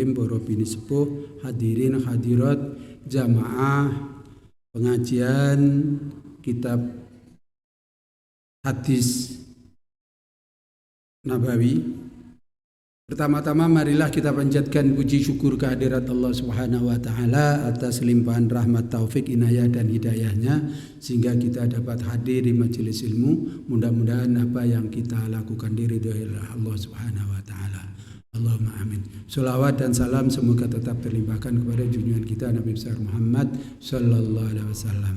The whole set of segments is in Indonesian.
alim, para bini sepuh, hadirin hadirat jamaah pengajian kitab hadis Nabawi. Pertama-tama marilah kita panjatkan puji syukur kehadirat Allah Subhanahu wa taala atas limpahan rahmat, taufik, inayah dan hidayahnya sehingga kita dapat hadir di majelis ilmu. Mudah-mudahan apa yang kita lakukan diridhoi oleh Allah Subhanahu wa taala. Allahumma amin. Sholawat dan salam semoga tetap terlimpahkan kepada junjungan kita Nabi besar Muhammad sallallahu alaihi wasallam.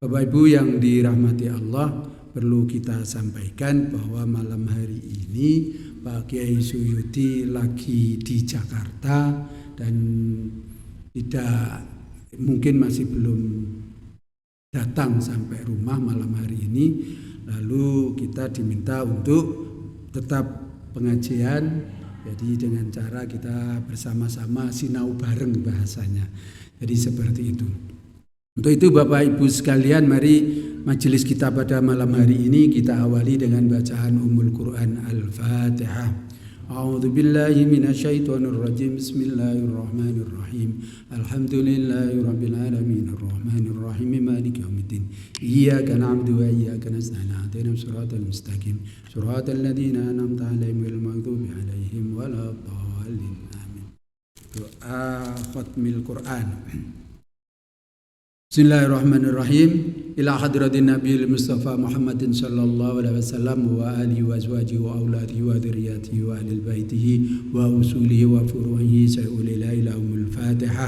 Bapak Ibu yang dirahmati Allah, perlu kita sampaikan bahwa malam hari ini Pak Kiai Suyuti lagi di Jakarta dan mungkin masih belum datang sampai rumah malam hari ini. Lalu kita diminta untuk tetap pengajian, jadi dengan cara kita bersama-sama sinau bareng bahasanya. Jadi seperti itu. Untuk itu Bapak Ibu sekalian, mari majelis kita pada malam hari ini kita awali dengan bacaan Ummul Quran Al-Fatihah. A'udzu billahi minasyaitonir rajim. Bismillahirrahmanirrahim. Alhamdulillahirabbil alamin arrahmanir rahim maliki yaumiddin. Iyyaka na'budu wa iyyaka nasta'in. Ihdinas siratal mustaqim. Siratal ladzina an'amta 'alaihim ghairil maghdubi 'alaihim waladdallin. Amin. Doa khatmil Quran. Bismillahirrahmanirrahim. Ila hadratin Nabi Mustafa Muhammadin sallallahu alaihi wasallam wa alihi wa azwajihi wa auladihi wa dzurriyyatihi wa ahli baitihi wa usulihi wa furu'ihi sa'ulil ilaumul Fatihah.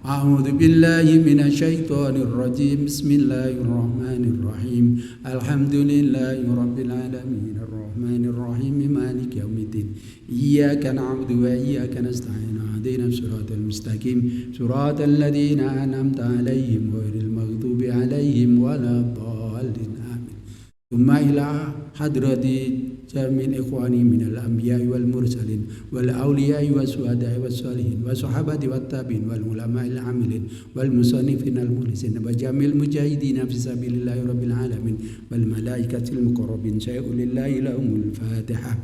A'udzu billahi minasyaitonir rajim. Bismillahirrahmanirrahim. Alhamdulillahi rabbil alamin arrahmanir rahim maliki yaumiddin. Iyyaka na'budu wa iyyaka nasta'in. Ihdinas siratal mustaqim. Siratal ladzina an'amta 'alaihim ghairil maghdubi 'alaihim waladdallin. Amin. Tsumma ila hadrati jamil ikhwani minal anbiya'i wal mursalin wal awliya'i was suhada'i was salihin was sahabati wat tabi'in wal ulama'il 'amilin wal musannifin al mukhlisin wa jamil mujahidin fi sabilillahi rabbil alamin wal malaikatil muqarrabin sayulillahi lahumul Fatihah.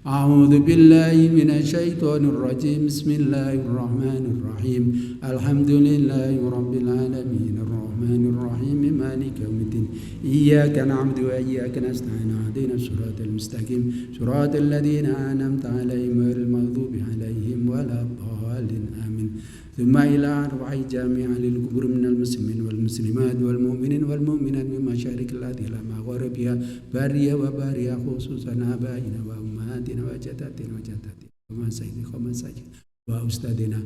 A'udzu billahi minasyaitonir rajim. Bismillahirrahmanirrahim. Alhamdulillahi rabbil alamin arrahmanir rahim maliki yaumiddin. Iyyaka na'budu wa iyyaka nasta'in. Ihdinas siratal mustaqim. Siratal ladzina an'amta 'alaihim ghairil maghdubi 'alaihim waladdallin. Amin. Tsumma ila arwahi jami'a lil qubur minal muslimin wal muslimat wal mu'minin wal mu'minat min masyariqil ardi ila magharibiha bariya wa bariya khususan abaina wa ummahatina wa jaddatina wa jaddatina wa masaidina wa ustadina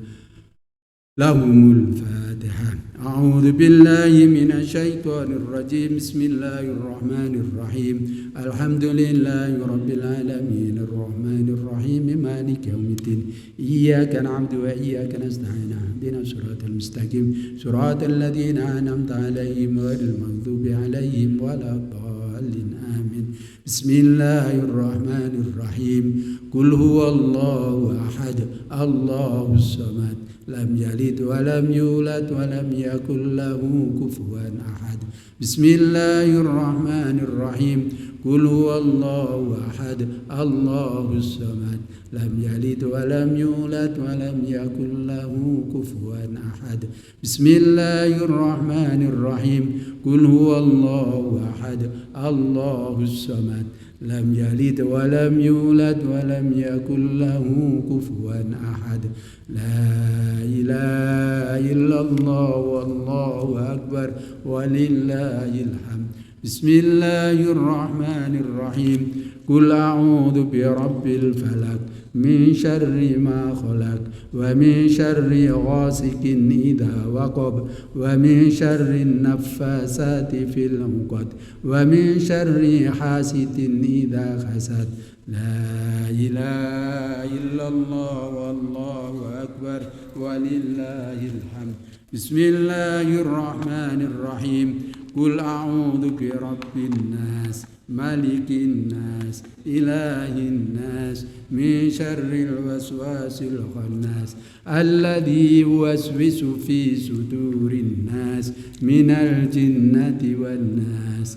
lahumul Fatihah. A'udzu billahi minasyaitonir rajim. Bismillahirrahmanirrahim. Alhamdulillahi rabbil alamin arrahmanir rahim maliki yaumiddin. Iyyaka na'budu wa iyyaka nasta'in. Ihdinas siratal mustaqim. Siratal ladzina an'amta 'alaihim ghairil maghdubi 'alaihim waladdallin. Amin. Bismillahirrahmanirrahim. Qul huwallahu ahad. Allahus samad. Lam yalid wa lam yulad wa lam yakul lahu kufuwan ahad. Bismillahirrahmanirrahim. Qul huwallahu ahad. Allahus samad. Lam yalid wa lam yulad wa lam yakul lahu kufuwan ahad. Bismillahirrahmanirrahim. Qul huwallahu ahad. Allahus samad. Lam yalid wa lam yulad wa lam yakul lahu kufuwan ahad. La ilaha illallah wallahu akbar walillahil hamd. Bismillahirrahmanirrahim. Qul a'udzu birabbil falaq min syarri ma khalaq wa min syarri ghasikin idza waqab wa min syarri naffasati fil 'uqad wa min syarri hasidin idza hasad. La ilaha illallah wallahu akbar walillahil hamd. Bismillahirrahmanirrahim. Qul a'udzu birabbin nas malikin nas ilahin nas min syarril waswasil khannas alladzi yuwaswisu fi sudurin nas minal jinnati wan nas.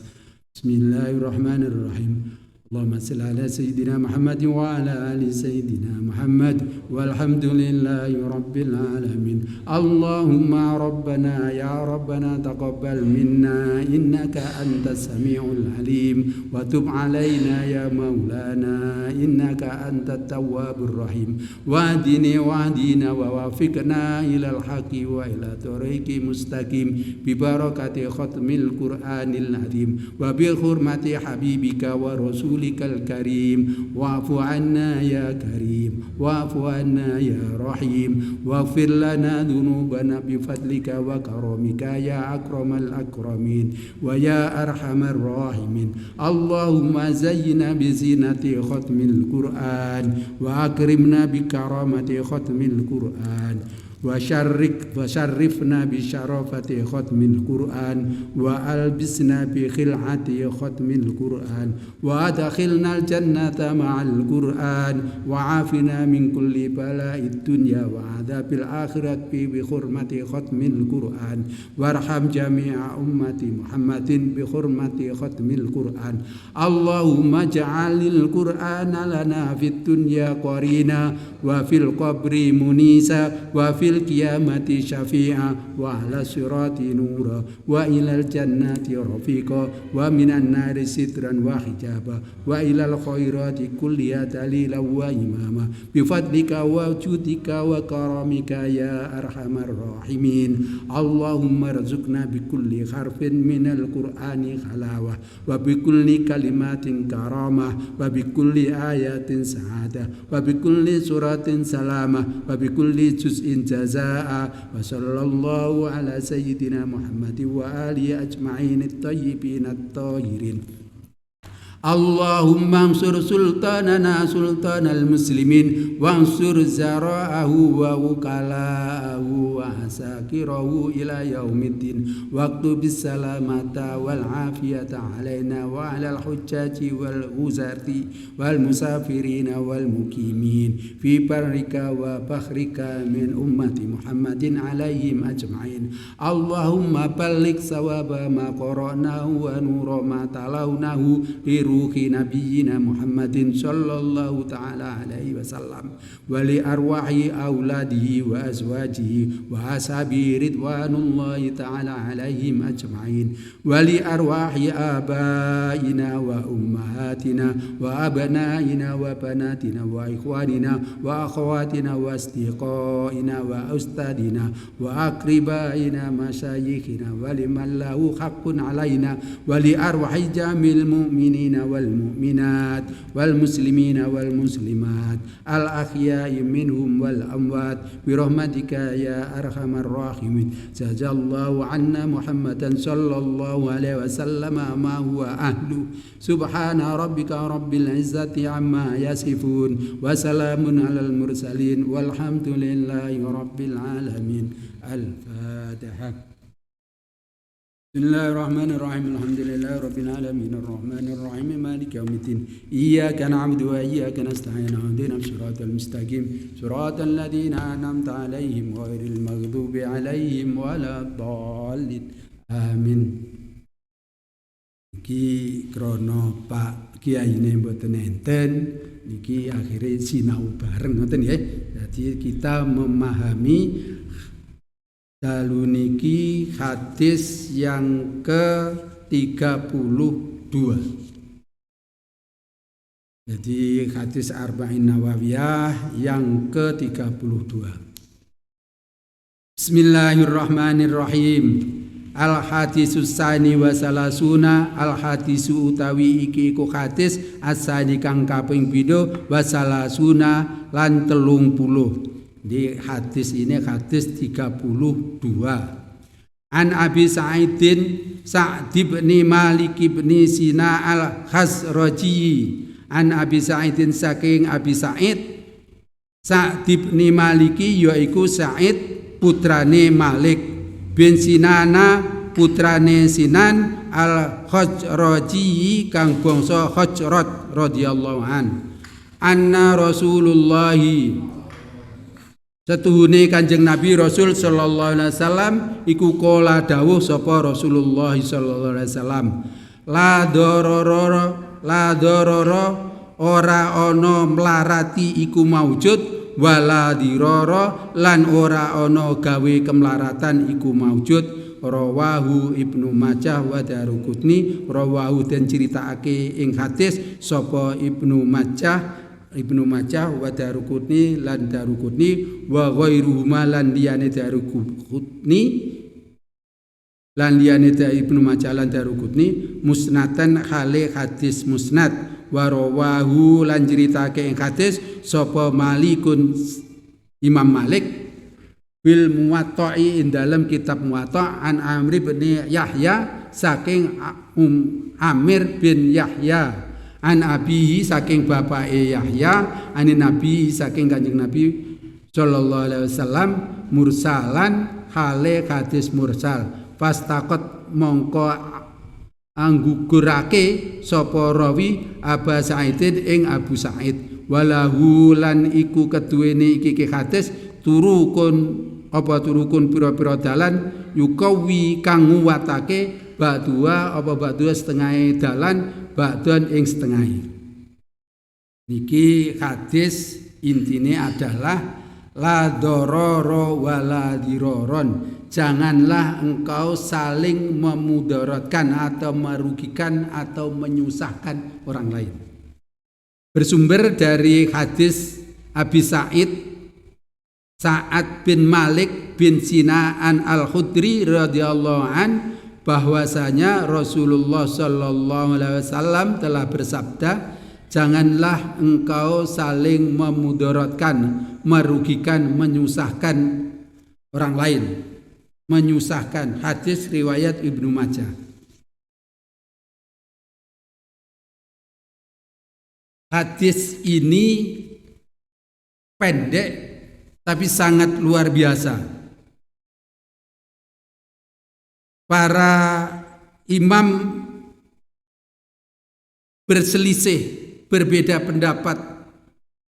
Bismillahirrahmanirrahim. Allahumma salli ala sayyidina Muhammad wa ala ali sayyidina Muhammad walhamdulillahi rabbil alamin. Allahumma rabbana ya rabbana taqabbal minna innaka antas samiul alim wa tub alaina ya maulana innaka antat tawwabur rahim. Wahdini wahdina wa wafiqna ilal haqqi wa ila tariqi mustaqim bi barakati khatmil qur'anil azim wa bi hurmati habibika wa rasulikal karim. Wa'fu anna ya karim wa'fu anna ya rahim waghfir lana dhunubana bi fadlika wa karamika ya akramal akramin wa ya arhamar rahimin. Allahumma zayyina bi zinati khatmil qur'an wa akrimna bi karamati khatmil qur'an wa syarrifna bi syarafati khatmil Qur'an wa albisna bi khil'ati khatmil Qur'an wa adkhilna al-jannata ma'al Qur'an wa afina min kulli bala'id dunya wa adzabil akhirati bi hurmati khatmil Qur'an warham jami'a ummati Muhammadin bi hurmati khatmil Qur'an. Allahumma ja'alil Qur'ana lana fid dunya qarina wa fil qabri munisa wa fil qiyamati syafi'a wa ala sirati nura wa ilal jannati rafiqa wa minan nari sitran wa hijaba wa ilal khairati kulliya dalila wa imama bi fadlika wa judika wa karamika ya arhamar rahimin. Allahumma rzuqna bi kulli harfin minal qur'ani khalawa wa bi kulli kalimatin karamah wa bi kulli ayatin sa'adah wa bi kulli suratin salamah wa bi kulli juz'in jazaa'a wa sallallahu ala sayyidina Muhammadin wa alihi ajma'in at-tayyibin at-tahirin. Allahumma ansur sultanana sultanal muslimin wa ansur zara'ahu wa wukala'ahu wa asakirahu ila yaumiddin waqtu bisalamata wal afiyata alaina wa ala al-hujjaji wal uzati wal musafirina wal mukimin fi barrika wa bakhrika min ummati Muhammadin alaihim ajma'in. Allahumma balligh sawaba ma qara'nahu wa nura ma talawnahu ruhi nabiyina Muhammadin sallallahu ta'ala alaihi wasallam wa li arwahi auladihi wa azwajihi wa ashabi ridwanullahi ta'ala alaihim ajma'in wa li arwahi abaina wa ummahatina wa abnaina wa banatina wa ikhwanina wa akhawatina wa asdiqaina wa ustadina wa akribaina masyayikhina wa liman lahu haqqun alaina wa li arwahi jamil mu'minina wal mu'minat wal muslimina wal muslimat al ahya'i minhum wal amwat bi rahmatika ya arhamar rahimin. Jazakallahu anna Muhammadan sallallahu alaihi wasallam ma huwa ahlu. Subhana rabbika rabbil izzati amma yasifun wa salamun alal mursalin walhamdulillahi rabbil alamin. Al-Fatihah. Bismillahirrahmanirrahim. Alhamdulillahi rabbil alamin arrahmanir rahim maliki yaumiddin. Iyyaka na'budu wa iyyaka nasta'in. Ihdinas siratal mustaqim. Siratal ladzina an'amta 'alaihim ghairil maghdubi 'alaihim waladdallin. Amin. Iki krana Pak Kiyaine mboten enten niki akhire sinau bareng ngoten nggih. Jadi kita memahami dalu niki hadis yang ke-32. Jadi hadis Arba'in Nawawiyah yang ke-32. Bismillahirrahmanirrahim. Al-hadisus sani wa salasuna. Al-hadisu utawi iki iku hadis asani kang kaping 7 wa salasuna lan 30. Di hadis ini hadis 32. An Abi Sa'idin Sa'd bin Malik bin Sina al-Khazraji. An Abi Sa'idin saking Abi Sa'id Sa'd bin Malik yaiku Sa'id putrane Malik bin Sinana putrane Sinan al-Khazraji kang bangsa Khazraj radhiyallahu an. Anna Rasulullah setuhune Kanjeng Nabi Rasul sallallahu alaihi wasallam iku kala dawuh sapa Rasulullah sallallahu alaihi wasallam la dororo ora ana mlarati iku maujud wala dirara lan ora ana gawe kemlaratan iku maujud. Rawahu Ibnu Majah wa Daruqutni, rawahu den critakake ing hadis sapa Ibnu Majah wa Daruqutni lan Daruqutni wa ghairuhuma lan liyane Daruqutni lan liyane Ibnu Majah lan Daruqutni musnadan khale hadis musnad wa rawahu lan critakake ing hadis sapa Malikun Imam Malik bil Muwatta'i ing dalam kitab Muwatta' an Amr bin Yahya saking Amir bin Yahya an abihi saking bapake Yahya an Nabi saking Kanjeng Nabi sallallahu alaihi wasallam mursalan hale hadis mursal fastaqat mongko anggugurake sapa rawi Aba Sa'idin ing Abu Sa'id walahu lan iku keduwene iki hadis turukun pira-pira dalan yukawi kang nguwatake ba'dua setengah dalan ba'dan ing setengah. Niki hadis intine adalah la dororo wala diroron. Janganlah engkau saling memudaratkan atau merugikan atau menyusahkan orang lain. Bersumber dari hadis Abi Sa'ad bin Malik bin Sinaan Al-Khudri radhiyallahu an bahwasanya Rasulullah sallallahu alaihi wasallam telah bersabda, janganlah engkau saling memudaratkan, merugikan, menyusahkan orang lain. Menyusahkan. Hadis riwayat Ibnu Majah. Hadis ini pendek tapi sangat luar biasa. Para imam berselisih, berbeda pendapat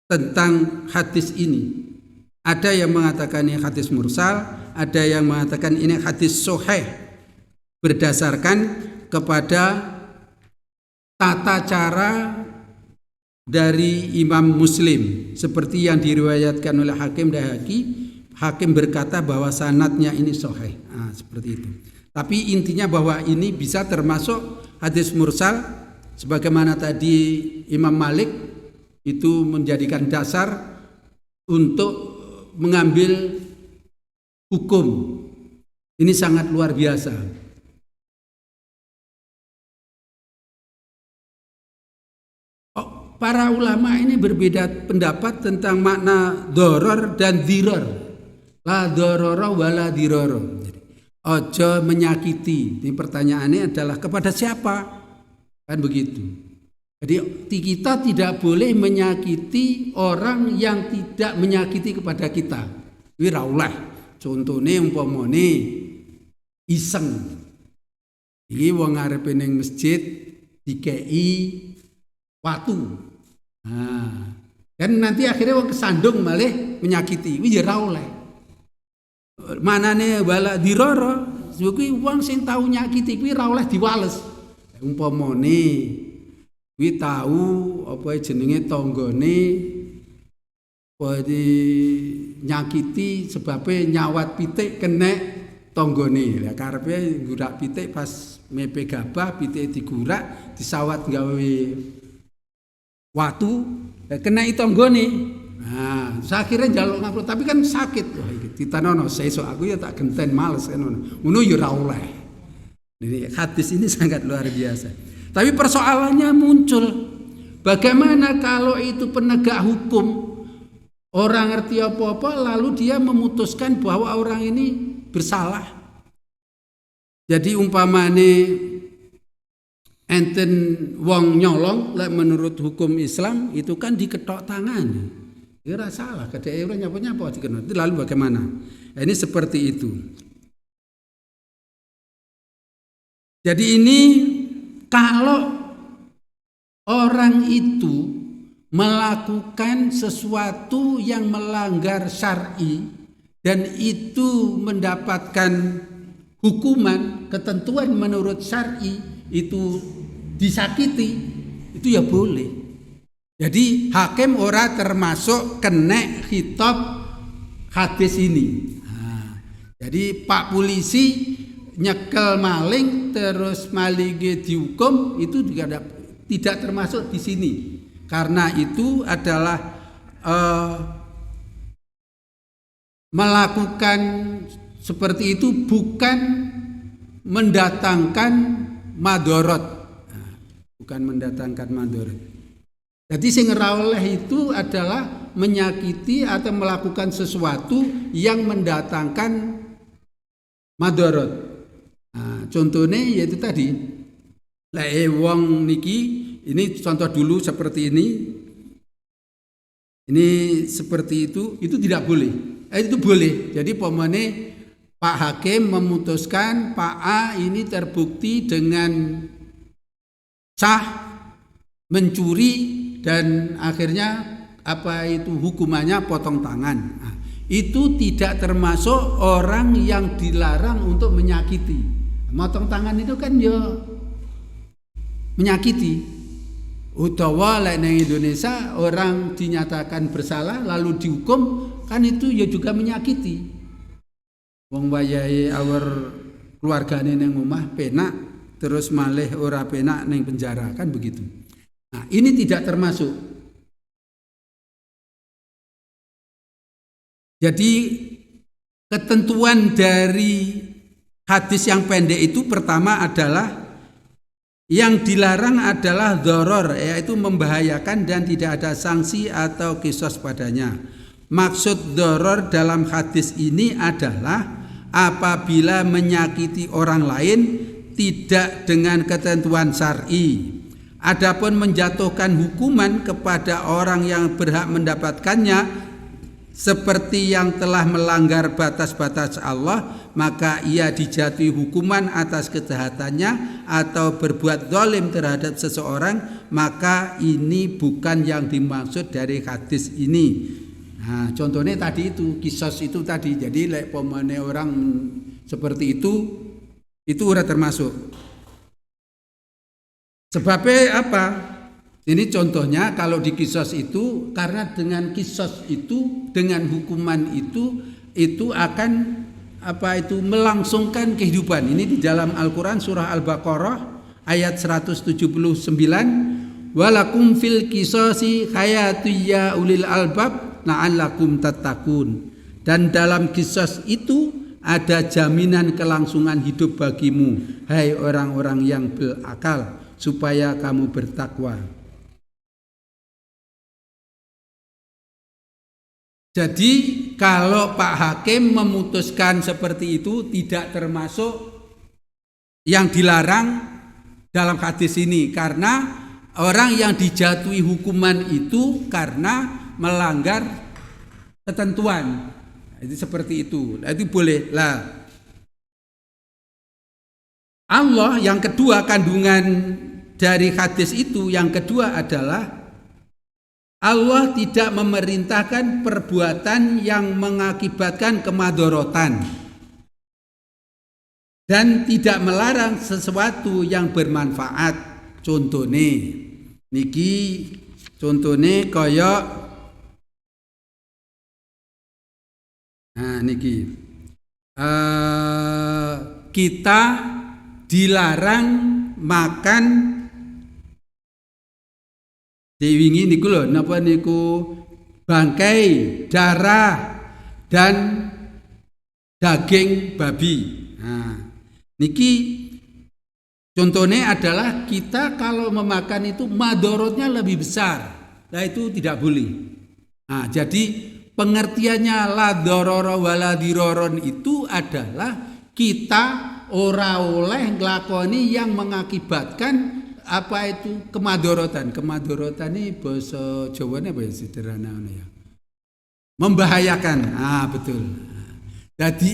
tentang hadis ini. Ada yang mengatakan ini hadis mursal, ada yang mengatakan ini hadis sahih berdasarkan kepada tata cara dari Imam Muslim seperti yang diriwayatkan oleh Hakim Dahaki. Hakim berkata bahwa sanadnya ini sahih. Seperti itu. Tapi intinya bahwa ini bisa termasuk hadis mursal sebagaimana tadi Imam Malik itu menjadikan dasar untuk mengambil hukum. Ini sangat luar biasa. Para ulama ini berbeda pendapat tentang makna doror dan diror. La dororo wala diroro. Ojo menyakiti. Ini pertanyaannya adalah kepada siapa? Kan begitu. Jadi kita tidak boleh menyakiti orang yang tidak menyakiti kepada kita. Ini raulah. Contohnya umpamane iseng. Iki wong ngarepe ning masjid dikei watu. Dan nanti akhirnya wong kesandung malah menyakiti. Wih ya oleh. Manane wala diroro, kuwi wong sing tau nyakiti kuwi ora oleh diwales. Umpamane kuwi tau apa jenenge tanggane di nyakiti sebabe nyawat pitik kenek tanggane. Lah karepe gurak pitik pas mepe gabah pitik digurak disawat gawe watu kena tanggane. Akhirnya njaluk ngapura tapi kan sakit. Wah iki ditanono sesuk aku ya tak genten males ngono. Ngono ya ora oleh. Jadi hadis ini sangat luar biasa. Tapi persoalannya muncul. Bagaimana kalau itu penegak hukum orang ngerti apa-apa lalu dia memutuskan bahwa orang ini bersalah. Jadi umpamane enten wong nyolong menurut hukum Islam itu kan diketok tangan. Ya ora salah, kadek ora nyapa-nyapa dikenal. Lalu bagaimana? Ini seperti itu. Jadi ini kalau orang itu melakukan sesuatu yang melanggar syar'i dan itu mendapatkan hukuman, ketentuan menurut syar'i itu disakiti, itu ya boleh. Jadi hakim ora termasuk kena khitab hadis ini. Nah, jadi Pak polisi nyekel maling terus malingnya dihukum itu juga tidak termasuk di sini. Karena itu adalah melakukan seperti itu bukan mendatangkan madorot. Nah, bukan mendatangkan madorot. Jadi sing rawleh itu adalah menyakiti atau melakukan sesuatu yang mendatangkan madorot. Nah, contohnya yaitu tadi, wong niki, ini contoh dulu seperti ini seperti itu tidak boleh. Itu boleh. Jadi pemene Pak Hakim memutuskan Pak A ini terbukti dengan sah mencuri dan akhirnya hukumannya potong tangan. Nah, itu tidak termasuk orang yang dilarang untuk menyakiti. Potong tangan itu kan ya menyakiti. Utawa lain di Indonesia orang dinyatakan bersalah lalu dihukum kan itu ya juga menyakiti. Wong wayahe awar keluargane nang omah penak terus malih ora penak ning penjara kan begitu. Nah, ini tidak termasuk. Jadi ketentuan dari hadis yang pendek itu pertama adalah yang dilarang adalah dzaror, yaitu membahayakan dan tidak ada sanksi atau qisas padanya. Maksud dzaror dalam hadis ini adalah apabila menyakiti orang lain tidak dengan ketentuan syar'i. Adapun menjatuhkan hukuman kepada orang yang berhak mendapatkannya seperti yang telah melanggar batas-batas Allah, maka ia dijatuhi hukuman atas kejahatannya atau berbuat zalim terhadap seseorang, maka ini bukan yang dimaksud dari hadis ini. Nah, contohnya tadi itu, kisos itu tadi. Jadi pemane orang seperti itu udah termasuk. Sebabnya apa? Ini contohnya kalau di kisos itu, karena dengan kisos itu, dengan hukuman itu akan melangsungkan kehidupan. Ini di dalam Al-Quran surah Al-Baqarah ayat 179. Walakum fil qisasi hayatun ya ulil albab la'allakum tattaqun. Dan dalam kisos itu ada jaminan kelangsungan hidup bagimu, hai orang-orang yang berakal, supaya kamu bertakwa. Jadi kalau Pak Hakim memutuskan seperti itu tidak termasuk yang dilarang dalam hadis ini, karena orang yang dijatuhi hukuman itu karena melanggar ketentuan. Itu seperti itu. Itu boleh lah. Allah yang kedua, kandungan dari hadis itu yang kedua adalah Allah tidak memerintahkan perbuatan yang mengakibatkan kemadorotan dan tidak melarang sesuatu yang bermanfaat. Contohnya kaya kita dilarang makan diwingi niku lho, napa niku bangkai, darah dan daging babi. Nah, niki contohnya adalah kita kalau memakan itu madorotnya lebih besar. Nah, itu tidak boleh. Nah, jadi pengertiannya la dororo wala diroron itu adalah kita ora oleh nglakoni yang mengakibatkan kemadorotan. Kemadorotan ini bahasa Jawanya apa ya, sederhana ya. Membahayakan. Betul. Jadi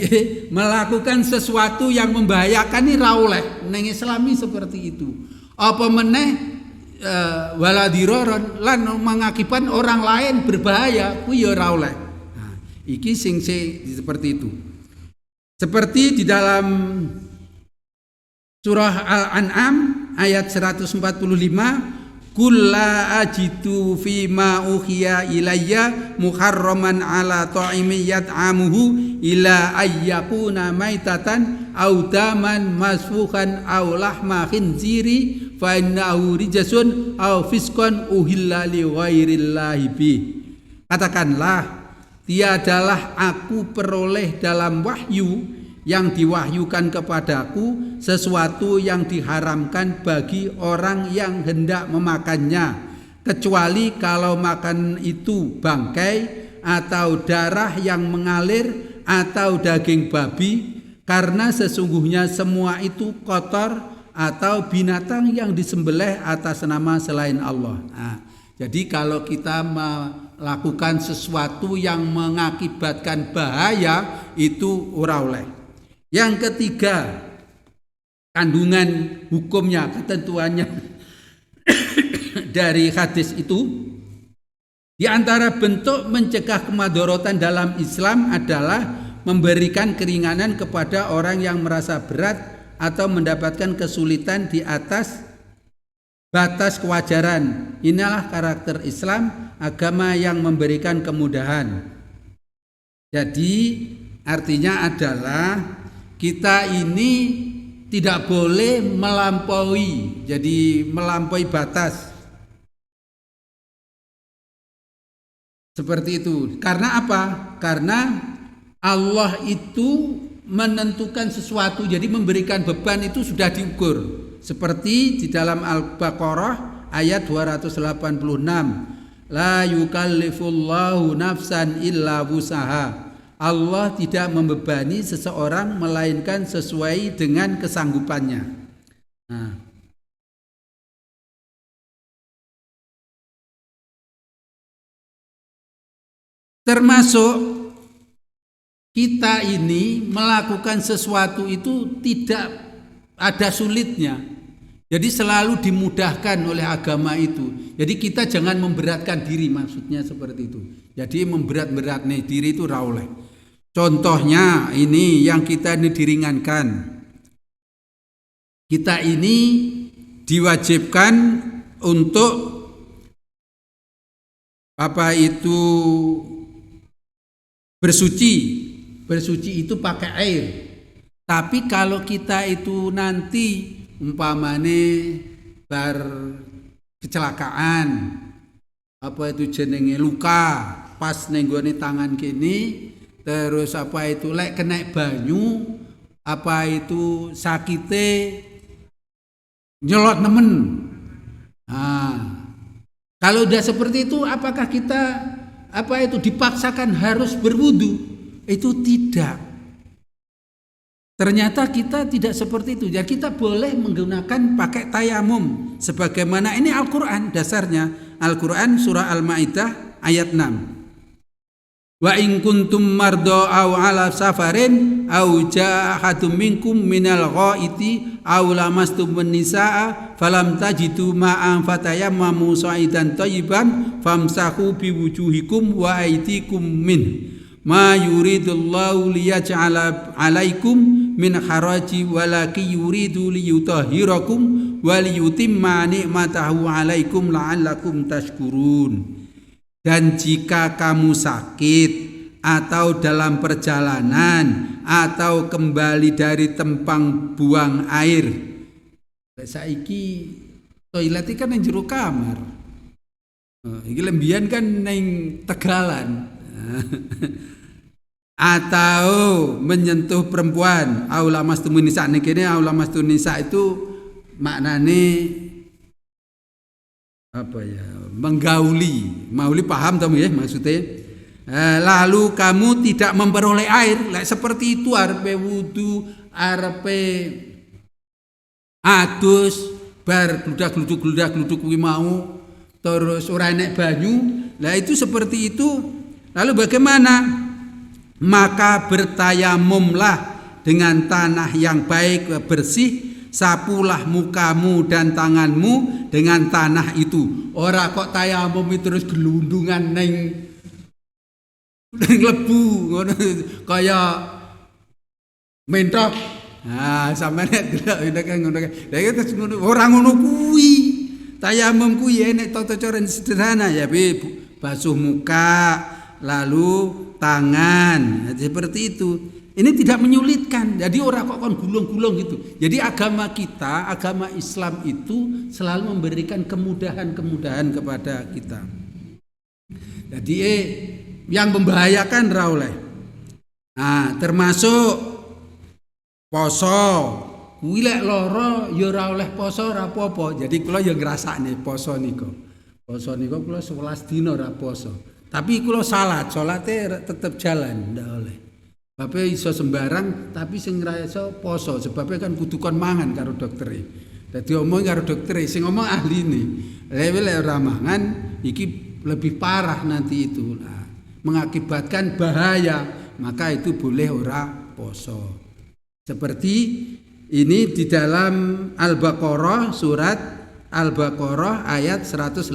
melakukan sesuatu yang membahayakan ini ra oleh. Neng Islami seperti itu. Apa meneh wala diroron lan mengakibatkan orang lain berbahaya kuwi ya ra oleh. Iki sing seperti itu. Seperti di dalam surah Al-An'am ayat 145, kulla ajidu fima uhiya ilayya muharraman ala ta'imi yat'amuhu ila ayyakuna maitatan aw daman masfuhan aw lahma khinziri fa innahu rijasun aw fiskon uhilla li ghairillahi bi. Katakanlah, tiadalah aku peroleh dalam wahyu yang diwahyukan kepadaku sesuatu yang diharamkan bagi orang yang hendak memakannya, kecuali kalau makan itu bangkai atau darah yang mengalir atau daging babi, karena sesungguhnya semua itu kotor, atau binatang yang disembelih atas nama selain Allah. Nah, jadi kalau kita melakukan sesuatu yang mengakibatkan bahaya, itu ora oleh. Yang ketiga, kandungan hukumnya, ketentuannya dari hadis itu, di antara bentuk mencegah kemadharatan dalam Islam adalah memberikan keringanan kepada orang yang merasa berat atau mendapatkan kesulitan di atas batas kewajaran. Inilah karakter Islam, agama yang memberikan kemudahan. Jadi artinya adalah kita ini tidak boleh melampaui, jadi melampaui batas. Seperti itu. Karena apa? Karena Allah itu menentukan sesuatu, jadi memberikan beban itu sudah diukur. Seperti di dalam Al-Baqarah ayat 286. La yukallifullahu nafsan illa wusaha. Allah tidak membebani seseorang melainkan sesuai dengan kesanggupannya. Nah, termasuk kita ini melakukan sesuatu itu tidak ada sulitnya. Jadi selalu dimudahkan oleh agama itu. Jadi kita jangan memberatkan diri, maksudnya seperti itu. Jadi memberat-beratkan diri itu ra oleh. Contohnya ini yang kita ini diringankan. Kita ini diwajibkan untuk apa itu bersuci. Bersuci itu pakai air. Tapi kalau kita itu nanti umpamane bar kecelakaan, apa itu jenenge luka pas nenggone tangan kini, terus apa itu lek kena banyu, apa itu sakite nyelot nemen. Nah, kalau udah seperti itu, apakah kita apa itu dipaksakan harus berwudu? Itu tidak. Ternyata kita tidak seperti itu. Jadi kita boleh menggunakan pakai tayamum. Sebagaimana ini Al-Quran dasarnya. Al-Quran surah Al-Ma'idah ayat 6. Wa in kuntum mardo aw ala safarin aw jaa ahadum minkum minal ghaiti aw lamastum nisaa falam tajidu ma'an fatayammamu sa'idan thayyiban famsahu biwujuhikum wa aydikum min ma yuridullahu liyaj'ala 'alaikum min haraji walaki yuridu liyutahhirakum wa liyutimma ni'matahu 'alaikum la'allakum tashkurun. Dan jika kamu sakit atau dalam perjalanan atau kembali dari tempat buang air, saiki toilet kan nang jero kamar. Iki lembian kan nang tegalan. Atau menyentuh perempuan, aulamas tumunisa niki aulamas tunisa itu maknane apa ya? Menggauli. Mauli paham tamu ya maksudnya. Lalu kamu tidak memperoleh air, seperti itu arepe wudu, arepe adus, bar gludak-gluduk kuwi mau, terus ora enek banyu. Lah itu seperti itu. Lalu bagaimana? Maka bertayamumlah dengan tanah yang baik bersih, sapulah mukamu dan tanganmu dengan tanah itu. Ora kok tayamum terus gelundungan neng lebu ngono kaya mentok. Nah, sampeyan delok kan ngono. Lah itu ora ngono kuwi. Tayamum ku ya nek tata cara sederhana ya basuh muka, lalu tangan, seperti itu. Ini tidak menyulitkan. Jadi orang kok kon gulung-gulung gitu. Jadi agama kita, agama Islam itu selalu memberikan kemudahan-kemudahan kepada kita. Jadi yang membahayakan ra oleh. Nah, termasuk poso. Kuwi lek lara ya ora oleh poso ora apa-apa. Jadi kula ya ngrasakne poso nika. Poso nika kula 11 dina ora poso. Tapi kula salate tetep jalan ndak oleh. Sebabnya iso sembarang tapi sing ngrasa poso sebabnya kan kudu kon mangan karo doktere. Dadi omong karo doktere sing ngomong ahline. Lek ora mangan iki lebih parah nanti itu. Nah, mengakibatkan bahaya, maka itu boleh ora poso. Seperti ini di dalam Al-Baqarah, surat Al-Baqarah ayat 185.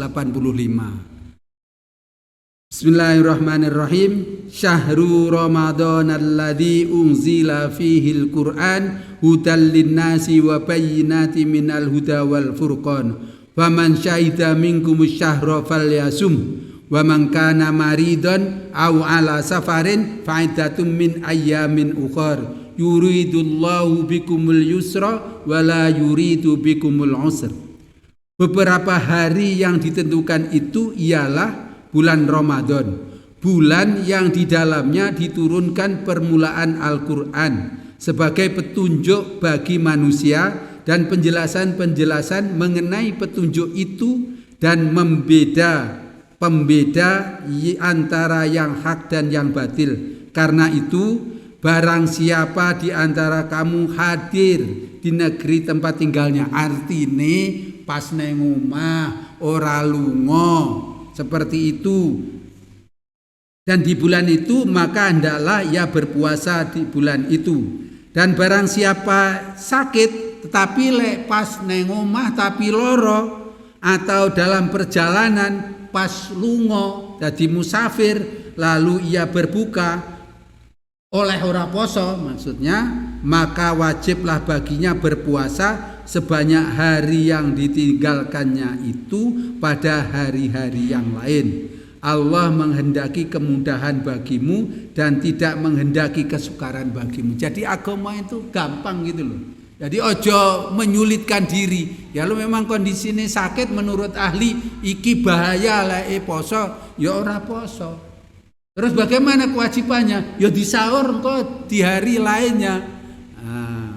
Bismillahirrahmanirrahim. Syahrul Ramadan alladzi unzila fihil Qur'an hudal linnasi wa bayyinatin minal huda wal furqan. Faman syahida minkumus syahra falyasum wa man kana maridan aw ala safarin fa'iddatun min ayyamin ukhar. Yuridullahu bikumul yusra wa la yuridu bikumul usra. Beberapa hari yang ditentukan itu ialah bulan Ramadan, bulan yang di dalamnya diturunkan permulaan Al-Quran sebagai petunjuk bagi manusia dan penjelasan-penjelasan mengenai petunjuk itu dan pembeda antara yang hak dan yang batil. Karena itu barang siapa di antara kamu hadir di negeri tempat tinggalnya, artine pas neng omah ora lunga seperti itu, dan di bulan itu maka hendaklah ia berpuasa di bulan itu. Dan barang siapa sakit tetapi lek pas neng omah tapi loro atau dalam perjalanan pas lunga dadi musafir lalu ia berbuka oleh ora poso maksudnya, maka wajiblah baginya berpuasa sebanyak hari yang ditinggalkannya itu pada hari-hari yang lain. Allah menghendaki kemudahan bagimu dan tidak menghendaki kesukaran bagimu. Jadi agama itu gampang gitu loh. Jadi ojo menyulitkan diri. Ya lo memang kondisinya sakit menurut ahli iki bahaya lah poso ya ora poso. Terus bagaimana kewajibannya? Ya disaur kok di hari lainnya. Nah,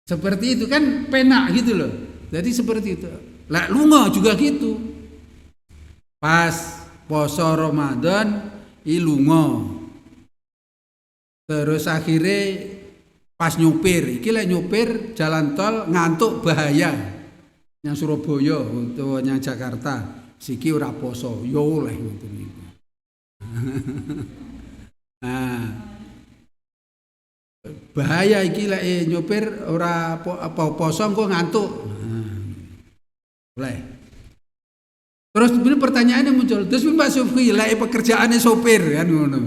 seperti itu kan penak gitu loh. Jadi seperti itu. Lah lunga juga gitu. Pas poso Ramadan lunga. Terus akhirnya pas nyupir, iki lek nyupir jalan tol ngantuk bahaya. Yang Surabaya untuk yang Jakarta, siki ora poso, yo oleh ngoten niku. Nah, bahaya iki lek nyopir ora apa poso kok ngantuk. Oleh. Terus kemudian pertanyaannya muncul, terus Mbak Sufri lek pekerjaannya sopir kan ngono.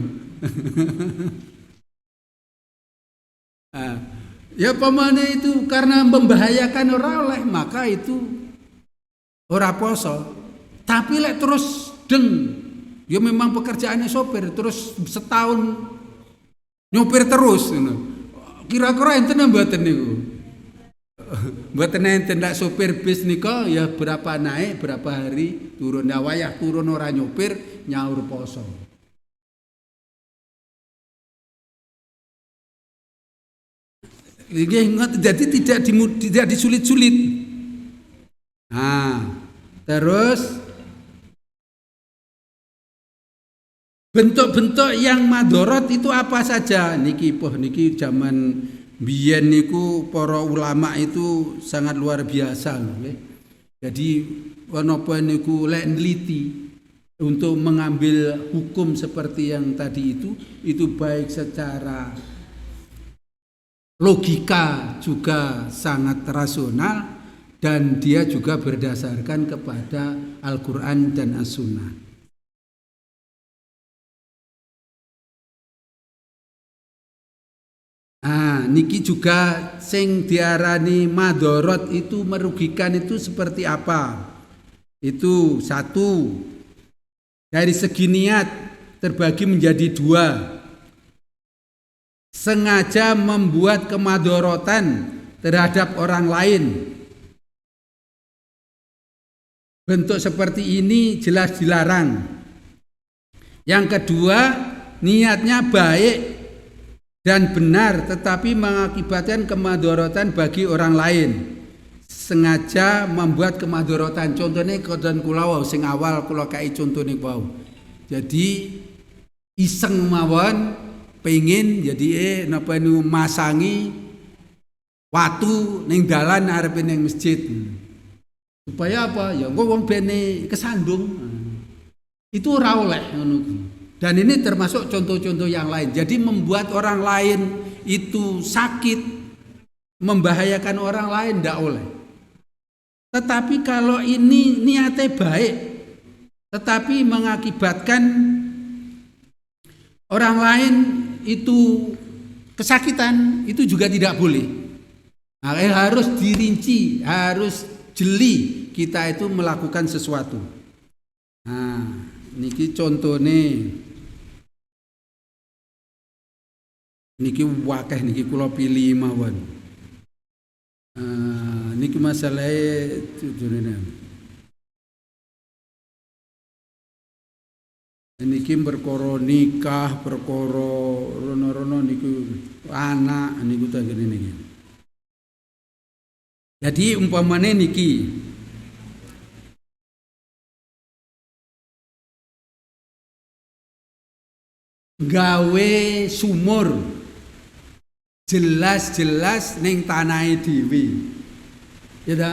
Ya pemane itu karena membahayakan orang oleh maka itu ora poso. Tapi lek terus deng ya memang pekerjaannya sopir terus setahun nyopir terus kira-kira enten mboten niku mboten enten lek sopir bis nika ya berapa naik berapa hari turun wayah turun ora nyopir nyaur poso. Jadi tidak disulit-sulit. Nah, terus bentuk-bentuk yang madorot itu apa saja? Niki zaman biyen niku para ulama itu sangat luar biasa loh. Jadi napa niku lek neliti untuk mengambil hukum seperti yang tadi itu baik secara logika juga sangat rasional dan dia juga berdasarkan kepada Al-Quran dan As-Sunnah. Nah, niki juga sing diarani madorot itu merugikan itu seperti apa? Itu satu, dari segi niat terbagi menjadi dua. Sengaja membuat kemadorotan terhadap orang lain. Bentuk seperti ini jelas dilarang. Yang kedua, niatnya baik dan benar tetapi mengakibatkan kemadorotan bagi orang lain. Sengaja membuat kemadorotan. Contohnya kodan kula sing awal kula kai contohnya wau. Jadi iseng mawon pengen jadi napa niku masangi watu ning dalan arepe ning masjid. Supaya apa? Ya engko wong bene kesandung. Itu ora oleh ngono. Dan ini termasuk contoh-contoh yang lain. Jadi membuat orang lain itu sakit, membahayakan orang lain tidak oleh. Tetapi kalau ini niatnya baik, tetapi mengakibatkan orang lain itu kesakitan, itu juga tidak boleh. Nah, harus dirinci, harus jeli kita itu melakukan sesuatu. Nah, niki contohnya, niki wakeh niki kula pilih mawon. Niki masalahnya jujurnya. Niki perkara nikah, perkara rono-rono niku anak niku ta ngene niki. Jadi umpamane niki gawe sumur jelas-jelas ning tanahe dhewe. Ya ta?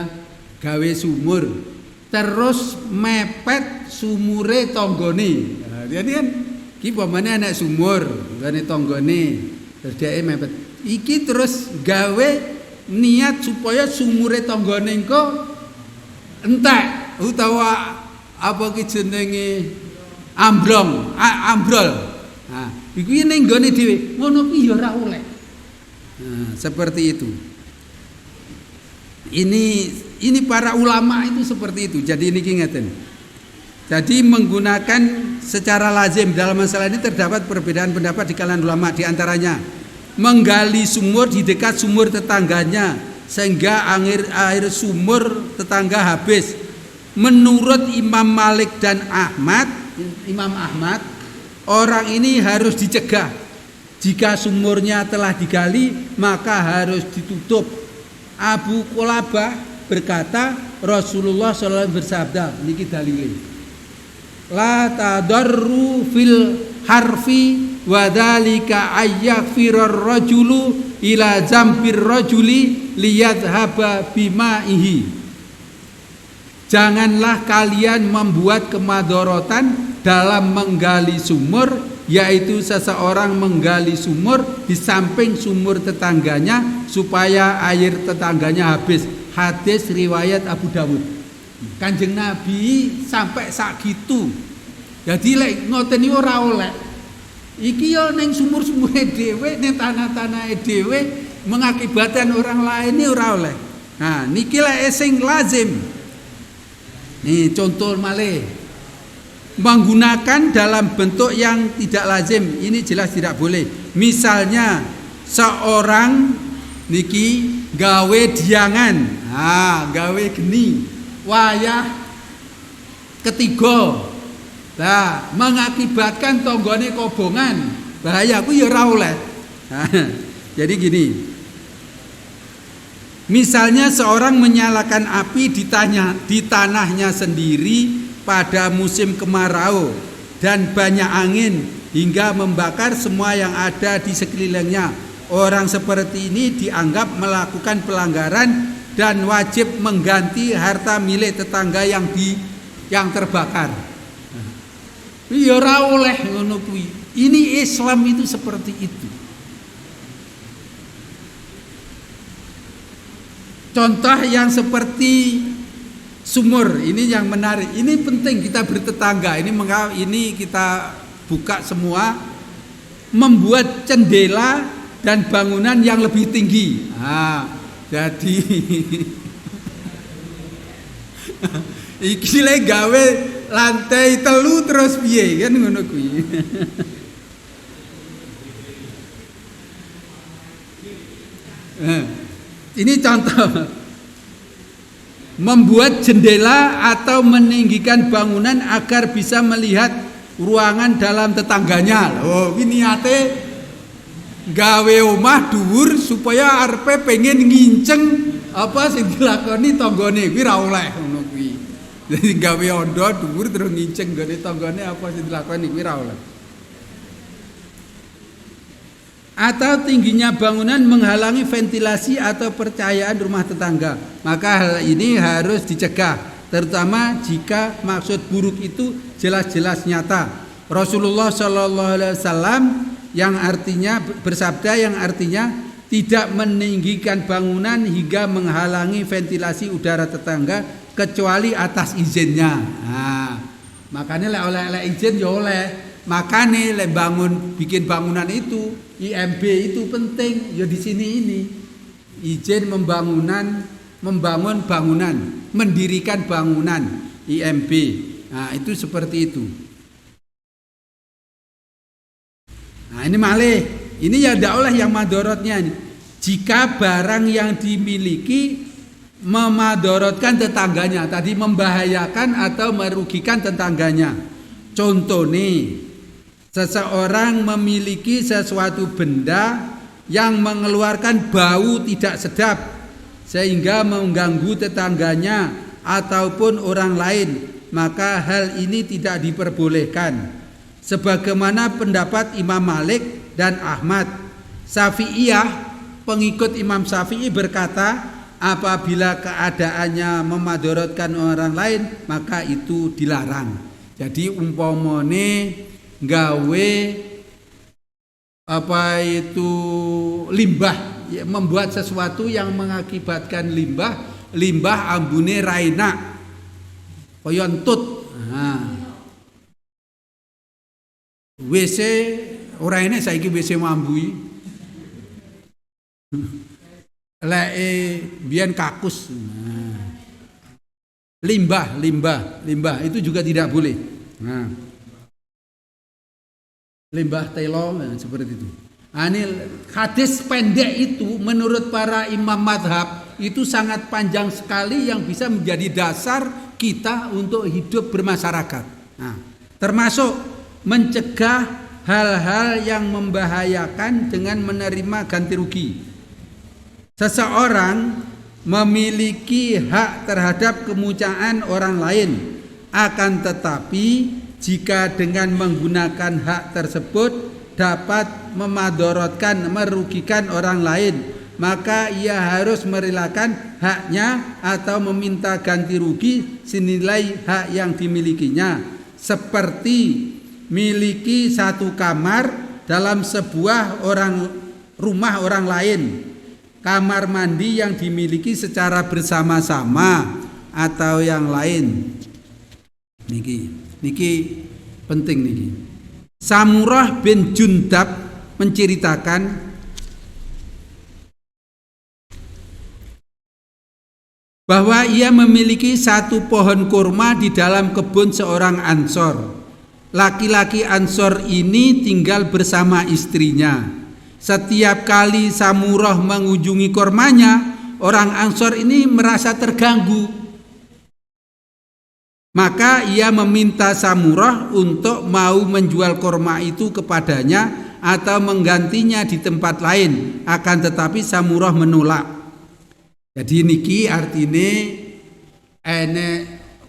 Gawe sumur terus mepet sumure tanggane. Jadi kan iki pamane anak sumur, gane tanggane, terus dhek mepet. Iki terus gawe niat supaya sumure tanggane engko entek utawa apa ki jenenge ambrol. Nah, iki ning gone dhewe, ngono ki ya ora oleh. Nah, seperti itu. Ini para ulama itu seperti itu. Jadi niki ngeten. Jadi menggunakan secara lazim dalam masalah ini terdapat perbedaan pendapat di kalangan ulama, di antaranya menggali sumur di dekat sumur tetangganya sehingga air sumur tetangga habis. Menurut Imam Malik dan Imam Ahmad, orang ini harus dicegah. Jika sumurnya telah digali, maka harus ditutup. Abu Qulabah berkata, Rasulullah SAW bersabda, niki dalile. La tadarru fil harfi wa dzalika ayyakfirar rajulu ila zampir rajuli liyadhhaba bimaihi. Janganlah kalian membuat kemadorotan dalam menggali sumur, yaitu seseorang menggali sumur di samping sumur tetangganya supaya air tetangganya habis. Hadis riwayat Abu Dawud. Kanjeng Nabi sampai sakitu. Jadi lek ngoten iki ora oleh. Iki yo ning sumur-sumure dhewe, ning tanah-tanahe dhewe mengakibatkan orang lain ini ora oleh. Nah, niki lek sing lazim. Nih contoh malih. Menggunakan dalam bentuk yang tidak lazim, ini jelas tidak boleh. Misalnya seorang niki gawe diangan, gawe geni, wayah ketiga, mengakibatkan tonggone kobongan, bahaya, aku ya ora oleh. Jadi gini, misalnya seorang menyalakan api di tanahnya sendiri pada musim kemarau dan banyak angin hingga membakar semua yang ada di sekelilingnya. Orang seperti ini dianggap melakukan pelanggaran dan wajib mengganti harta milik tetangga yang terbakar. Ya ora oleh ngono kuwi. Ini Islam itu seperti itu. Contoh yang seperti sumur ini yang menarik. Ini penting kita bertetangga. Ini kita buka semua, membuat jendela dan bangunan yang lebih tinggi. Jadi iki le gawe lantai telu terus piye kan ngono kuwi. Ini contoh membuat jendela atau meninggikan bangunan agar bisa melihat ruangan dalam tetangganya. Oh, ini niate gawe omah dhuwur supaya arepe pengen nginceng apa sing dilakoni tanggane kuwi ra oleh ngono kuwi. Jadi gawe ondo dhuwur terus nginceng gone tanggane apa sing dilakoni kuwi ra oleh. Atau tingginya bangunan menghalangi ventilasi atau percayaan rumah tetangga, maka hal ini harus dicegah, terutama jika maksud buruk itu jelas-jelas nyata. Rasulullah Shallallahu Alaihi Wasallam yang artinya bersabda yang artinya tidak meninggikan bangunan hingga menghalangi ventilasi udara tetangga kecuali atas izinnya. Makanya oleh izin ya oleh. Makanya le bikin bangunan itu IMB itu penting ya di sini ini izin membangun bangunan, mendirikan bangunan IMB. Nah, itu seperti itu. Nah, ini malih. Ini ya ndak oleh yang madorotnya ini. Jika barang yang dimiliki memadorotkan tetangganya, tadi membahayakan atau merugikan tetangganya. Contoh nih, seseorang memiliki sesuatu benda yang mengeluarkan bau tidak sedap sehingga mengganggu tetangganya ataupun orang lain, maka hal ini tidak diperbolehkan. Sebagaimana pendapat Imam Malik dan Ahmad. Syafi'iyah, pengikut Imam Syafi'i berkata, apabila keadaannya memadorotkan orang lain, maka itu dilarang. Jadi umpamane gawe apa itu limbah, ya, membuat sesuatu yang mengakibatkan limbah ambune raina kaya entut. WC ora enek saiki WC mambui. Leke biyen kakus. Limbah itu juga tidak boleh. Limbah telo seperti itu. Ini hadis pendek itu menurut para imam madhab itu sangat panjang sekali yang bisa menjadi dasar kita untuk hidup bermasyarakat. Termasuk mencegah hal-hal yang membahayakan dengan menerima ganti rugi. Seseorang memiliki hak terhadap kemuliaan orang lain, akan tetapi jika dengan menggunakan hak tersebut dapat memadorotkan, merugikan orang lain, maka ia harus merelakan haknya atau meminta ganti rugi senilai hak yang dimilikinya. Seperti miliki satu kamar dalam sebuah rumah orang lain, kamar mandi yang dimiliki secara bersama-sama atau yang lain. Niki penting niki. Samurah bin Jundab menceritakan bahwa ia memiliki satu pohon kurma di dalam kebun seorang Ansor. Laki-laki Ansor ini tinggal bersama istrinya. Setiap kali Samurah mengunjungi kurmanya, orang Ansor ini merasa terganggu. Maka ia meminta Samurah untuk mau menjual kurma itu kepadanya atau menggantinya di tempat lain. Akan tetapi Samurah menolak. Jadi niki artine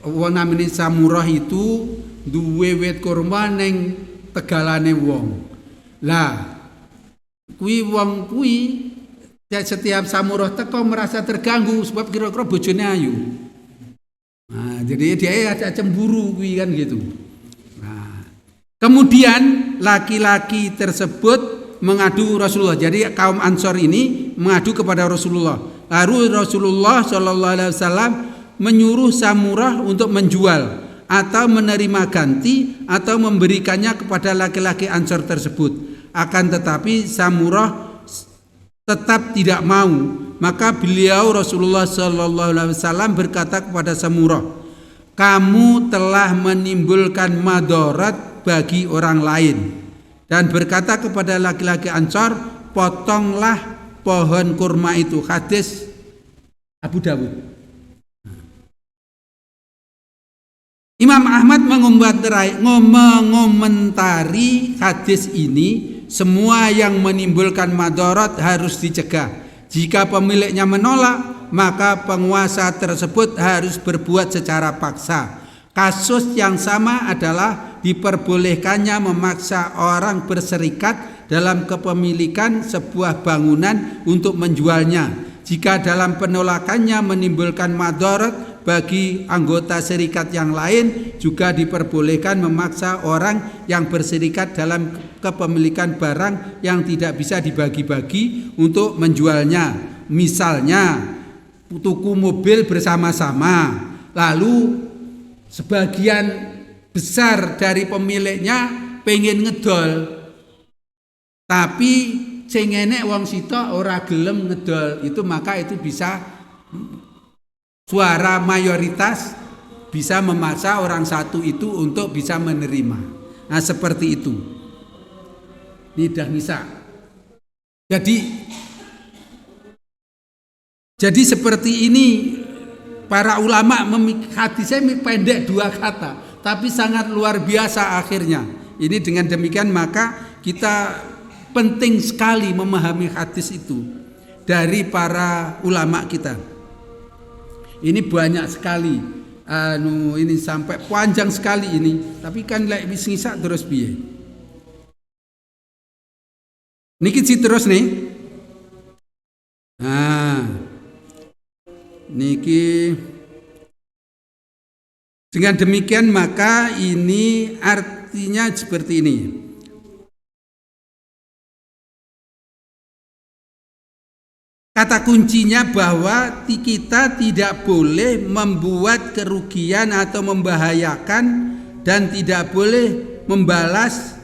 wong namine Samurah itu duwe wit kurma ning tegalane wong. Lah kuwi wong kuwi setiap Samurah teko merasa terganggu sebab kira-kira bojone ayu. Jadi dia ada cemburu kan gitu. Kemudian laki-laki tersebut mengadu Rasulullah. Jadi kaum Ansor ini mengadu kepada Rasulullah. Lalu Rasulullah Shallallahu Alaihi Wasallam menyuruh Samurah untuk menjual atau menerima ganti atau memberikannya kepada laki-laki Ansor tersebut. Akan tetapi Samurah tetap tidak mau, maka beliau Rasulullah Shallallahu Alaihi Wasallam berkata kepada Samurah, kamu telah menimbulkan madarat bagi orang lain, dan berkata kepada laki-laki Ansor, potonglah pohon kurma itu. Hadis Abu Dawud. Imam Ahmad mengomentari hadis ini, semua yang menimbulkan madarat harus dicegah. Jika pemiliknya menolak, maka penguasa tersebut harus berbuat secara paksa. Kasus yang sama adalah diperbolehkannya memaksa orang berserikat dalam kepemilikan sebuah bangunan untuk menjualnya. Jika dalam penolakannya menimbulkan madarat bagi anggota serikat yang lain, juga diperbolehkan memaksa orang yang berserikat dalam kepemilikan barang yang tidak bisa dibagi-bagi untuk menjualnya. Misalnya tuku mobil bersama-sama, lalu sebagian besar dari pemiliknya pengen ngedol, tapi sing enek wong sitok ora gelem ngedol, itu maka itu bisa suara mayoritas bisa memaksa orang satu itu untuk bisa menerima. Nah, seperti itu. Ini dah bisa. Jadi seperti ini para ulama hadisnya pendek 2 kata, tapi sangat luar biasa akhirnya. Ini dengan demikian maka kita penting sekali memahami hadis itu dari para ulama kita. Ini banyak sekali, ini sampai panjang sekali ini. Tapi kan lek wis ngisak terus piye? Niki terus nih. Nah, niki dengan demikian maka ini artinya seperti ini. Kata kuncinya bahwa kita tidak boleh membuat kerugian atau membahayakan dan tidak boleh membalas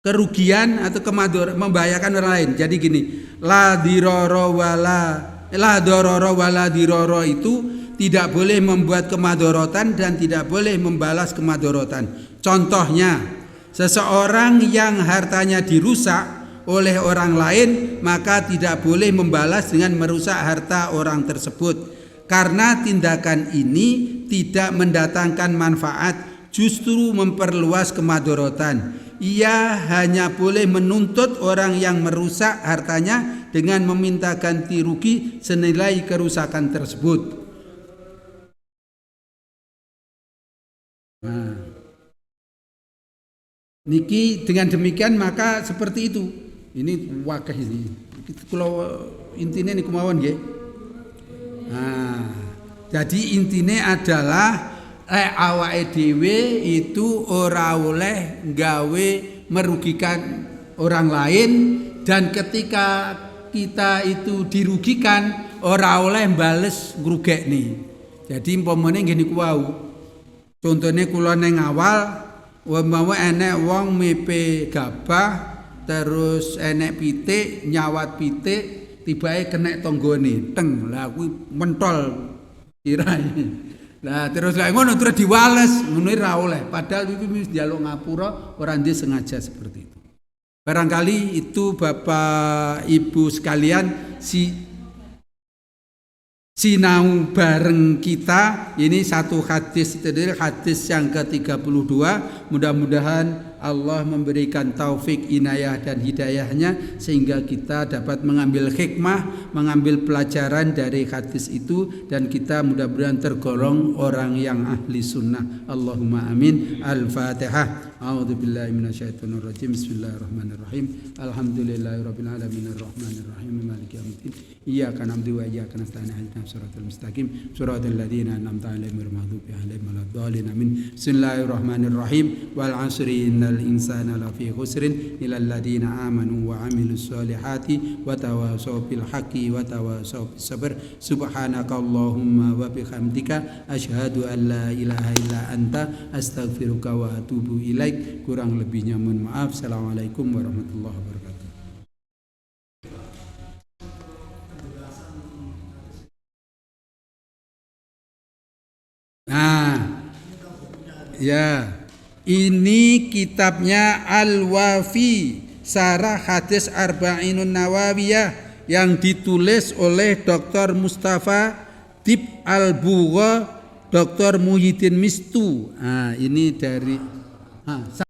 kerugian atau membahayakan orang lain. Jadi gini, la diroro wala diroro itu tidak boleh membuat kemadorotan dan tidak boleh membalas kemadorotan. Contohnya, seseorang yang hartanya dirusak oleh orang lain, maka tidak boleh membalas dengan merusak harta orang tersebut, karena tindakan ini tidak mendatangkan manfaat, justru memperluas kemadorotan. Ia hanya boleh menuntut orang yang merusak hartanya dengan meminta ganti rugi senilai kerusakan tersebut. Nah, niki dengan demikian maka seperti itu. Ini wakah ini. Kalau intinya niku mawon nggih. Nah, jadi intinya adalah awake dhewe itu ora oleh gawe merugikan orang lain, dan ketika kita itu dirugikan ora oleh bales ngrugekne. Jadi umpamane nggih niku wau. Contone kula ning awal umpama enek wong mepe gabah terus enek pitik nyawat pitik tibake kena tanggane teng, lah kuwi mentol sirahe. Lah terus lek ngono terus diwales, ngono ora oleh. Padahal iki wis njaluk ngapura, ora ndek sengaja seperti itu. Barangkali itu Bapak Ibu sekalian sinau bareng kita. Ini satu hadis, itu hadis yang ke-32. Mudah-mudahan Allah memberikan taufik, inayah dan hidayahnya sehingga kita dapat mengambil hikmah, mengambil pelajaran dari hadis itu, dan kita mudah-mudahan tergolong orang yang ahli sunnah. Allahumma amin. Al-Fatihah. A'udzubillahi minasyaitonirrajim. Bismillahirrahmanirrahim. Alhamdulillahirabbil alamin arrahmanir rahim maliki yaumiddin. Iyyaka na'budu wa iyyaka nasta'in ihdinas siratal mustaqim siratal ladzina an'amta 'alaihim ghairil maghdubi 'alaihim waladdallin. Amin. Bismillahirrahmanirrahim. Wal 'asri innal insana lafi khusrin illal ladzina amanu wa 'amilus solihati wa tawasaw bil haqqi wa tawasaw bis sabr. Subhanakallahumma wa bihamdika asyhadu an la ilaha illa anta astaghfiruka wa atubu ilaik. Kurang lebihnya mohon maaf. Assalamualaikum warahmatullahi wabarakatuh. Ya, ini kitabnya Al-Wafi, Syarah Hadis Arba'inun Nawawiyah yang ditulis oleh Dr. Mustafa Tib Al-Bugha, Dr. Muhyiddin Mistu. Nah, ini dari